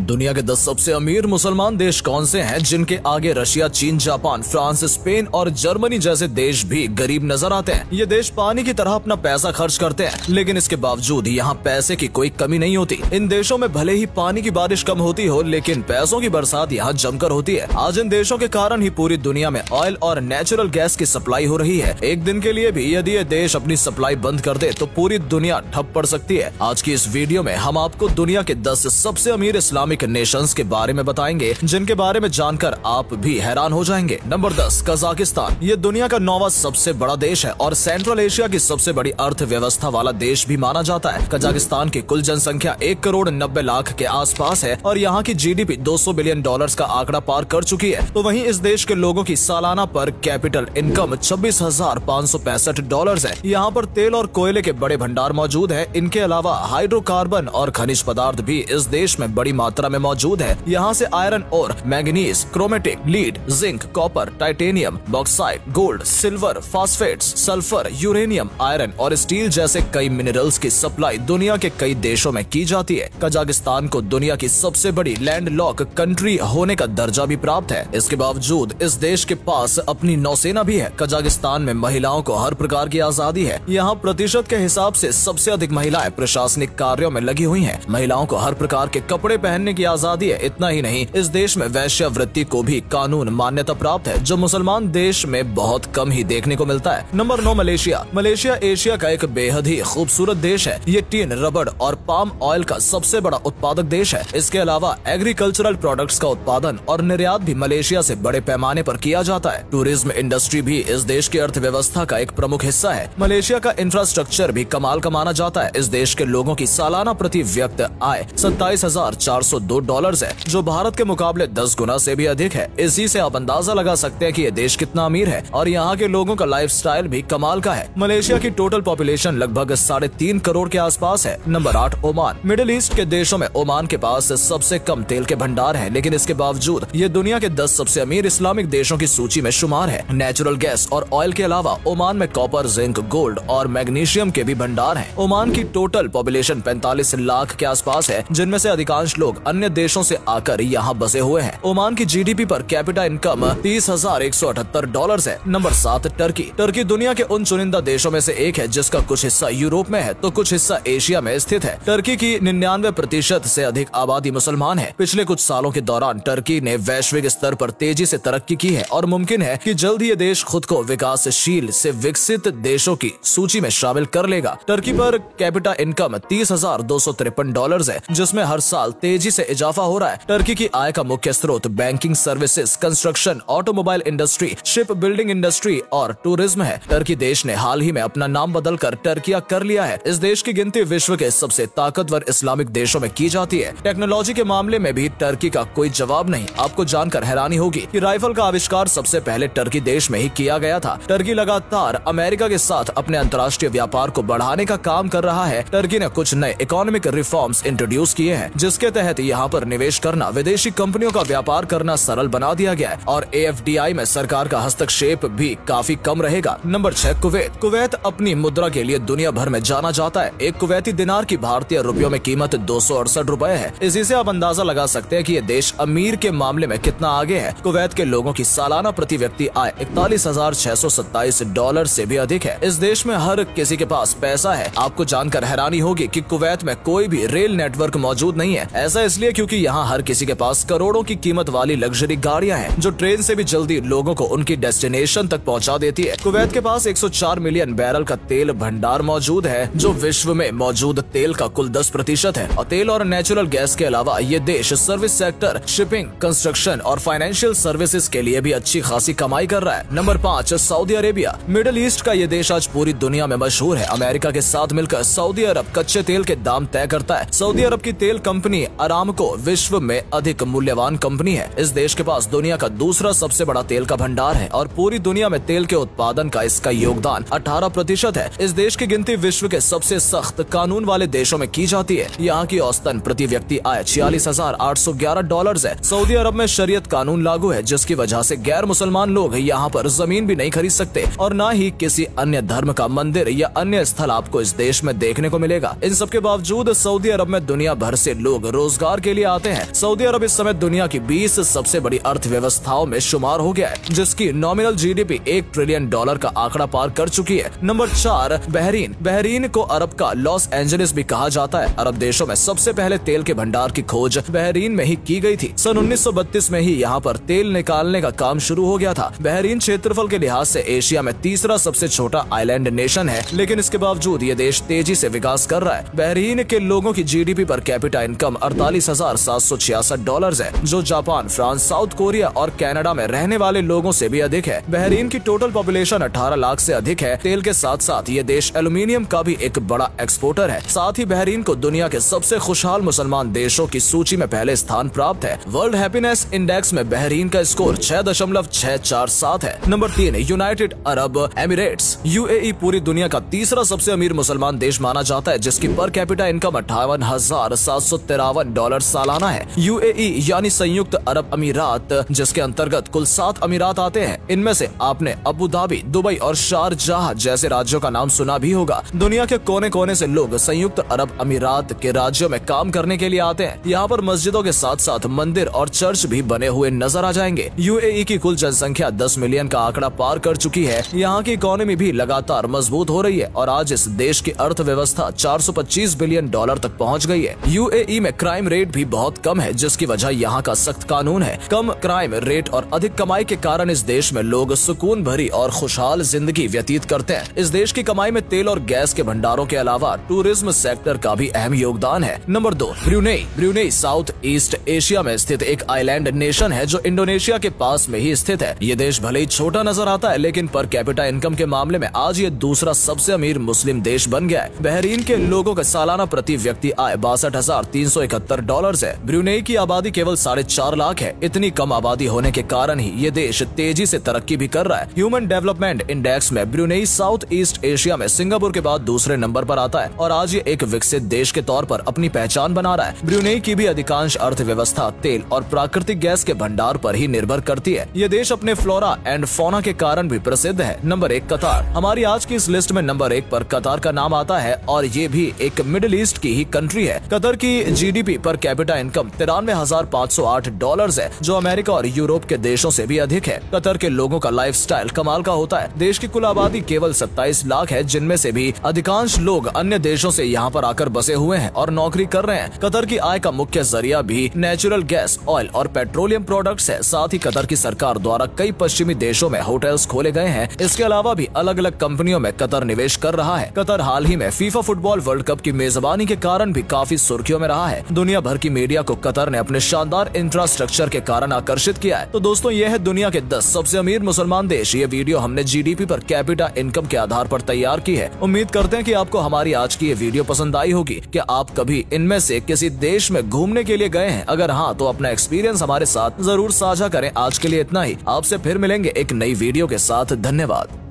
दुनिया के 10 सबसे अमीर मुसलमान देश कौन से हैं जिनके आगे रशिया, चीन, जापान, फ्रांस, स्पेन और जर्मनी जैसे देश भी गरीब नजर आते हैं। ये देश पानी की तरह अपना पैसा खर्च करते हैं, लेकिन इसके बावजूद यहाँ पैसे की कोई कमी नहीं होती। इन देशों में भले ही पानी की बारिश कम होती हो, लेकिन पैसों की बरसात यहाँ जमकर होती है। आज इन देशों के कारण ही पूरी दुनिया में ऑयल और नेचुरल गैस की सप्लाई हो रही है। एक दिन के लिए भी यदि ये देश अपनी सप्लाई बंद कर दे तो पूरी दुनिया ठप पड़ सकती है। आज की इस वीडियो में हम आपको दुनिया के 10 सबसे अमीर इस्लामिक नेशंस के बारे में बताएंगे, जिनके बारे में जानकर आप भी हैरान हो जाएंगे। Number 10, Kazakhstan. ये दुनिया का 9वां सबसे बड़ा देश है और सेंट्रल एशिया की सबसे बड़ी अर्थव्यवस्था वाला देश भी माना जाता है। कजाकिस्तान की कुल जनसंख्या 1 करोड़ 90 लाख के आसपास है और यहाँ की जीडीपी $200 बिलियन का आंकड़ा पार कर चुकी है। तो वहीं इस देश के लोगों की सालाना पर कैपिटल इनकम $26,565 है। यहाँ पर तेल और कोयले के बड़े भंडार मौजूद है। इनके अलावा हाइड्रोकार्बन और खनिज पदार्थ भी इस देश में बड़ी मात्रा में मौजूद है। यहाँ से आयरन और manganese, chromatic, lead, zinc, copper, titanium, bauxite, gold, silver, phosphates, sulphur, uranium, iron और स्टील जैसे कई मिनरल्स की सप्लाई दुनिया के कई देशों में की जाती है। कजाकिस्तान को दुनिया की सबसे बड़ी लैंडलॉक कंट्री होने का दर्जा भी प्राप्त है। इसके बावजूद इस देश के पास अपनी नौसेना भी है। कजाकिस्तान में महिलाओं को हर प्रकार की आजादी है। यहाँ प्रतिशत के हिसाब से सबसे अधिक महिलाएं प्रशासनिक कार्यों में लगी हुई हैं। महिलाओं को हर प्रकार के कपड़े पहनने की आजादी है। इतना ही नहीं, इस देश में वैश्यावृत्ति को भी कानून मान्यता प्राप्त है, जो मुसलमान देश में बहुत कम ही देखने को मिलता है। Number 9, Malaysia. मलेशिया एशिया का एक बेहद ही खूबसूरत देश है। ये टीन, रबड़ और पाम ऑयल का सबसे बड़ा उत्पादक देश है। इसके अलावा एग्रीकल्चरल प्रोडक्ट्स का उत्पादन और निर्यात भी मलेशिया से बड़े पैमाने पर किया जाता है। टूरिज्म इंडस्ट्री भी इस देश की अर्थव्यवस्था का एक प्रमुख हिस्सा है। मलेशिया का इंफ्रास्ट्रक्चर भी कमाल का माना जाता है। इस देश के लोगों की सालाना प्रति व्यक्ति आय $27,402 है, जो भारत के मुकाबले 10 गुना से भी अधिक है। इसी से आप अंदाजा लगा सकते हैं कि ये देश कितना अमीर है और यहाँ के लोगों का लाइफस्टाइल भी कमाल का है। मलेशिया की टोटल पॉपुलेशन लगभग 3.5 करोड़ के आसपास है। Number 8, Oman. मिडिल ईस्ट के देशों में ओमान के पास सबसे कम तेल के भंडार है, लेकिन इसके बावजूद ये दुनिया के 10 सबसे अमीर इस्लामिक देशों की सूची में शुमार है। नेचुरल गैस और ऑयल के अलावा ओमान में कॉपर, जिंक, गोल्ड और मैग्नीशियम के भी भंडार हैं। ओमान की टोटल पॉपुलेशन 45 लाख के आसपास है, जिनमें से अधिकांश लोग अन्य देशों से आकर यहाँ बसे हुए हैं। ओमान की जीडीपी पर कैपिटा इनकम $30,178 है। Number 7, Turkey. टर्की दुनिया के उन चुनिंदा देशों में से एक है जिसका कुछ हिस्सा यूरोप में है तो कुछ हिस्सा एशिया में स्थित है। टर्की की 99% से अधिक आबादी मुसलमान है। पिछले कुछ सालों के दौरान टर्की ने वैश्विक स्तर पर तेजी से तरक्की की है और मुमकिन है कि जल्द ही ये देश खुद को विकासशील से विकसित देशों की सूची में शामिल कर लेगा। टर्की पर कैपिटा इनकम $30,253 है, जिसमें हर साल तेजी से इजाफा हो रहा है। टर्की की आय का मुख्य स्रोत banking services, construction, automobile industry, ship building industry और टूरिज्म है। टर्की देश ने हाल ही में अपना नाम बदलकर टर्किया कर लिया है। इस देश की गिनती विश्व के सबसे ताकतवर इस्लामिक देशों में की जाती है। टेक्नोलॉजी के मामले में भी टर्की का कोई जवाब नहीं। आपको जानकर हैरानी होगी कि राइफल का आविष्कार सबसे पहले टर्की देश में ही किया गया था। टर्की लगातार अमेरिका के साथ अपने अंतर्राष्ट्रीय व्यापार को बढ़ाने का काम कर रहा है। टर्की ने कुछ नए इकोनॉमिक रिफॉर्म्स इंट्रोड्यूस किए हैं, जिसके तहत यहाँ पर निवेश करना, विदेशी कंपनियों का व्यापार करना सरल बना दिया गया है और AFDI में सरकार का हस्तक्षेप भी काफी कम रहेगा। Number 6, Kuwait. कुवैत अपनी मुद्रा के लिए दुनिया भर में जाना जाता है। एक कुवैती दिनार की भारतीय रुपयों में कीमत $268 है। इसी से आप अंदाजा लगा सकते हैं कि ये देश अमीर के मामले में कितना आगे है। कुवैत के लोगों की सालाना प्रति व्यक्ति आय $41,627 से भी अधिक है। इस देश में हर किसी के पास पैसा है। आपको जानकर हैरानी होगी कि कुवैत में कोई भी रेल नेटवर्क मौजूद नहीं है। ऐसा इसलिए क्योंकि यहाँ हर किसी के पास करोड़ों की कीमत वाली लग्जरी गाड़ियाँ हैं, जो ट्रेन से भी जल्दी लोगों को उनकी डेस्टिनेशन तक पहुँचा देती है। कुवैत के पास 104 मिलियन बैरल का तेल भंडार मौजूद है, जो विश्व में मौजूद तेल का कुल 10% है। और तेल और नेचुरल गैस के अलावा ये देश सर्विस सेक्टर, शिपिंग, कंस्ट्रक्शन और फाइनेंशियल सर्विसेज के लिए भी अच्छी खासी कमाई कर रहा है। Number 5, Saudi Arabia. Middle east का ये देश आज पूरी दुनिया में मशहूर है। अमेरिका के साथ मिलकर सऊदी अरब कच्चे तेल के दाम तय करता है। सऊदी अरब की तेल कंपनी अरामको विश्व में अधिक मूल्यवान कंपनी है। इस देश के पास दुनिया का दूसरा सबसे बड़ा तेल का भंडार है और पूरी दुनिया में तेल के उत्पादन का इसका योगदान 18% है। इस देश की गिनती विश्व के सबसे सख्त कानून वाले देशों में की जाती है। यहाँ की औसतन प्रति व्यक्ति आय $46,811 है। सऊदी अरब में शरीयत कानून लागू है, जिसकी वजह से गैर मुसलमान लोग यहाँ पर जमीन भी नहीं खरीद सकते और न ही किसी अन्य धर्म का मंदिर या अन्य स्थल आपको इस देश में देखने को मिलेगा। इन सब के बावजूद सऊदी अरब में दुनिया भर से लोग रोजगार व्यापार के लिए आते हैं। सऊदी अरब इस समय दुनिया की 20 सबसे बड़ी अर्थव्यवस्थाओं में शुमार हो गया है, जिसकी नॉमिनल जीडीपी $1 ट्रिलियन का आंकड़ा पार कर चुकी है। Number 4 Bahrain. बहरीन को अरब का लॉस एंजलिस भी कहा जाता है। अरब देशों में सबसे पहले तेल के भंडार की खोज बहरीन में ही की गई थी। सन 1932 में ही यहाँ पर तेल निकालने का काम शुरू हो गया था। बहरीन क्षेत्रफल के लिहाज से एशिया में तीसरा सबसे छोटा आइलैंड नेशन है, लेकिन इसके बावजूद ये देश तेजी से विकास कर रहा है। बहरीन के लोगों की जीडीपी पर कैपिटा इनकम $48,766 है, जो जापान, फ्रांस, साउथ कोरिया और कनाडा में रहने वाले लोगों से भी अधिक है। बहरीन की टोटल पॉपुलेशन 18 लाख से अधिक है। तेल के साथ साथ ये देश एल्यूमिनियम का भी एक बड़ा एक्सपोर्टर है। साथ ही बहरीन को दुनिया के सबसे खुशहाल मुसलमान देशों की सूची में पहले स्थान प्राप्त है। वर्ल्ड हैप्पीनेस इंडेक्स में बहरीन का स्कोर 6.647 है। Number 3 United Arab Emirates. UAE पूरी दुनिया का तीसरा सबसे अमीर मुसलमान देश माना जाता है, जिसकी पर कैपिटा इनकम $58,753 सालाना है। यूएई यानी संयुक्त अरब अमीरात, जिसके अंतर्गत कुल 7 अमीरात आते हैं। इनमें से आपने अबू धाबी, दुबई और शारजाह जैसे राज्यों का नाम सुना भी होगा। दुनिया के कोने कोने से लोग संयुक्त अरब अमीरात के राज्यों में काम करने के लिए आते हैं। यहाँ पर मस्जिदों के साथ साथ मंदिर और चर्च भी बने हुए नजर आ जाएंगे। यूएई की कुल जनसंख्या 10 मिलियन का आंकड़ा पार कर चुकी है। यहाँ की इकोनॉमी भी लगातार मजबूत हो रही है और आज इस देश की अर्थव्यवस्था $425 बिलियन तक पहुँच गई है। यूएई में क्राइम रेट भी बहुत कम है, जिसकी वजह यहाँ का सख्त कानून है। कम क्राइम रेट और अधिक कमाई के कारण इस देश में लोग सुकून भरी और खुशहाल जिंदगी व्यतीत करते हैं। इस देश की कमाई में तेल और गैस के भंडारों के अलावा टूरिज्म सेक्टर का भी अहम योगदान है। Number 2 Brunei. Brunei south east Asia में स्थित एक आइलैंड नेशन है, जो इंडोनेशिया के पास में ही स्थित है। ये देश भले ही छोटा नजर आता है, लेकिन पर कैपिटा इनकम के मामले में आज ये दूसरा सबसे अमीर मुस्लिम देश बन गया है। बहरीन के लोगों का सालाना प्रति व्यक्ति आय $62,371 है। ब्रुनेई की आबादी केवल 4.5 लाख है। इतनी कम आबादी होने के कारण ही ये देश तेजी से तरक्की भी कर रहा है। ह्यूमन डेवलपमेंट इंडेक्स में ब्रुनेई साउथ ईस्ट एशिया में सिंगापुर के बाद दूसरे नंबर पर आता है और आज ये एक विकसित देश के तौर पर अपनी पहचान बना रहा है। ब्रुनेई की भी अधिकांश अर्थव्यवस्था तेल और प्राकृतिक गैस के भंडार पर ही निर्भर करती है। ये देश अपने फ्लोरा एंड फौना के कारण भी प्रसिद्ध है। नंबर 1 कतार। हमारी आज की इस लिस्ट में नंबर 1 पर कतार का नाम आता है और ये भी एक मिडिल ईस्ट की ही कंट्री है। कतर की जीडीपी पर कैपिटा इनकम $93,508 है, जो अमेरिका और यूरोप के देशों से भी अधिक है। कतर के लोगों का लाइफस्टाइल कमाल का होता है। देश की कुल आबादी केवल 27 लाख है, जिनमें से भी अधिकांश लोग अन्य देशों से यहाँ पर आकर बसे हुए हैं और नौकरी कर रहे हैं। कतर की आय का मुख्य जरिया भी नेचुरल गैस, ऑयल और पेट्रोलियम प्रोडक्ट्स है। साथ ही कतर की सरकार द्वारा कई पश्चिमी देशों में होटल्स खोले गए हैं। इसके अलावा भी अलग अलग कंपनियों में कतर निवेश कर रहा है। कतर हाल ही में फीफा फुटबॉल वर्ल्ड कप की मेजबानी के कारण भी काफी सुर्खियों में रहा है। दुनिया भर की मीडिया को कतर ने अपने शानदार इंफ्रास्ट्रक्चर के कारण आकर्षित किया है। तो दोस्तों, यह है दुनिया के 10 सबसे अमीर मुसलमान देश। ये वीडियो हमने जीडीपी पर कैपिटा इनकम के आधार पर तैयार की है। उम्मीद करते हैं कि आपको हमारी आज की ये वीडियो पसंद आई होगी। क्या आप कभी इनमें से किसी देश में घूमने के लिए गए हैं? अगर हाँ, तो अपना एक्सपीरियंस हमारे साथ जरूर साझा करें। आज के लिए इतना ही। आपसे फिर मिलेंगे एक नई वीडियो के साथ। धन्यवाद।